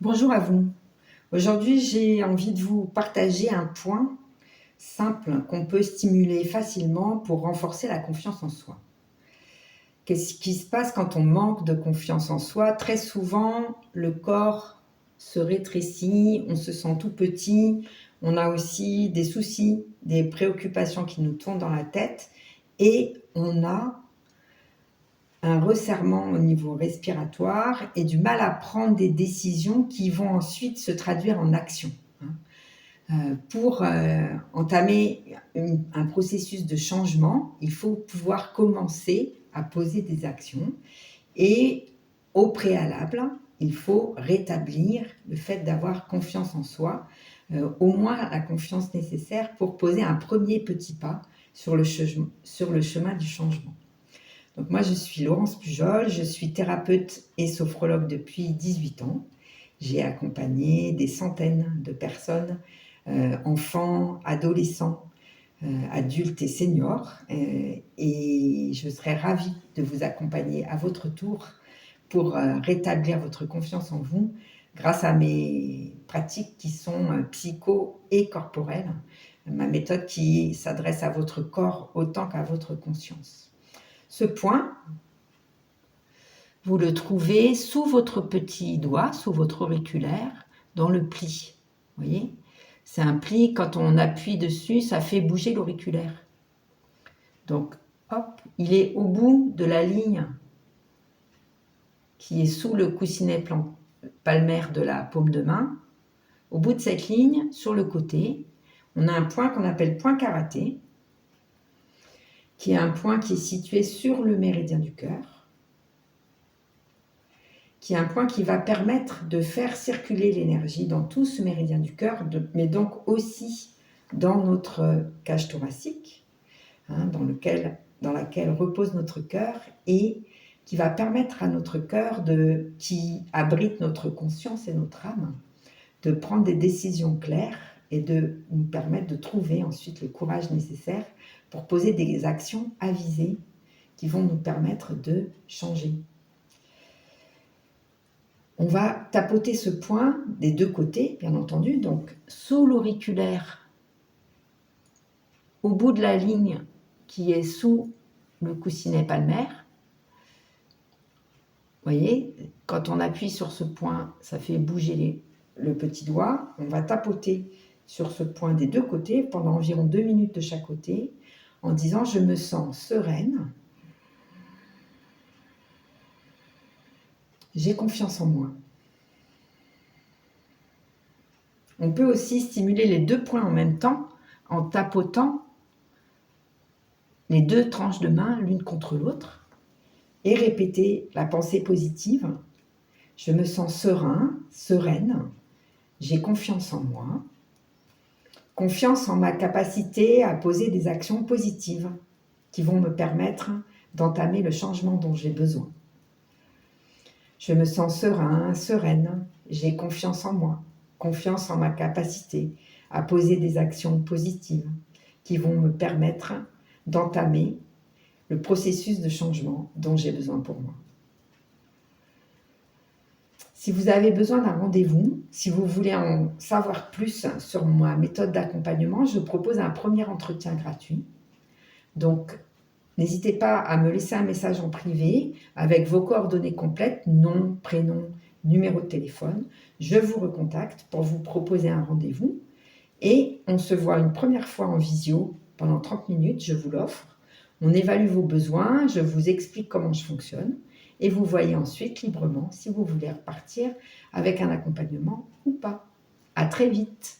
Bonjour à vous. Aujourd'hui, j'ai envie de vous partager un point simple qu'on peut stimuler facilement pour renforcer la confiance en soi. Qu'est-ce qui se passe quand on manque de confiance en soi? Très souvent, le corps se rétrécit, on se sent tout petit, on a aussi des soucis, des préoccupations qui nous tournent dans la tête et on a un resserrement au niveau respiratoire et du mal à prendre des décisions qui vont ensuite se traduire en action, hein. Pour entamer un processus de changement, il faut pouvoir commencer à poser des actions et au préalable, il faut rétablir le fait d'avoir confiance en soi, au moins la confiance nécessaire pour poser un premier petit pas sur le chemin du changement. Donc moi, je suis Laurence Pujol, je suis thérapeute et sophrologue depuis 18 ans. J'ai accompagné des centaines de personnes, enfants, adolescents, adultes et seniors. Et je serais ravie de vous accompagner à votre tour pour rétablir votre confiance en vous grâce à mes pratiques qui sont psycho et corporelles, ma méthode qui s'adresse à votre corps autant qu'à votre conscience. Ce point, vous le trouvez sous votre petit doigt, sous votre auriculaire, dans le pli. Vous voyez? C'est un pli, quand on appuie dessus, ça fait bouger l'auriculaire. Donc, hop, il est au bout de la ligne qui est sous le coussinet palmaire de la paume de main. Au bout de cette ligne, sur le côté, on a un point qu'on appelle point karaté, qui est un point qui est situé sur le méridien du cœur, qui est un point qui va permettre de faire circuler l'énergie dans tout ce méridien du cœur, mais donc aussi dans notre cage thoracique, dans laquelle repose notre cœur, et qui va permettre à notre cœur, qui abrite notre conscience et notre âme, de prendre des décisions claires et de nous permettre de trouver ensuite le courage nécessaire pour poser des actions avisées qui vont nous permettre de changer. On va tapoter ce point des deux côtés, bien entendu, donc sous l'auriculaire, au bout de la ligne qui est sous le coussinet palmaire. Vous voyez, quand on appuie sur ce point, ça fait bouger le petit doigt. On va tapoter sur ce point des deux côtés pendant environ 2 minutes de chaque côté, en disant « je me sens sereine ». J'ai confiance en moi. On peut aussi stimuler les deux points en même temps en tapotant les deux tranches de main l'une contre l'autre et répéter la pensée positive. Je me sens serein, sereine, j'ai confiance en moi, confiance en ma capacité à poser des actions positives qui vont me permettre d'entamer le changement dont j'ai besoin. Je me sens serein, sereine, j'ai confiance en moi, confiance en ma capacité à poser des actions positives qui vont me permettre d'entamer le processus de changement dont j'ai besoin pour moi. Si vous avez besoin d'un rendez-vous, si vous voulez en savoir plus sur ma méthode d'accompagnement, je propose un premier entretien gratuit. Donc, n'hésitez pas à me laisser un message en privé avec vos coordonnées complètes, nom, prénom, numéro de téléphone. Je vous recontacte pour vous proposer un rendez-vous et on se voit une première fois en visio pendant 30 minutes, je vous l'offre. On évalue vos besoins, je vous explique comment je fonctionne et vous voyez ensuite librement si vous voulez repartir avec un accompagnement ou pas. À très vite.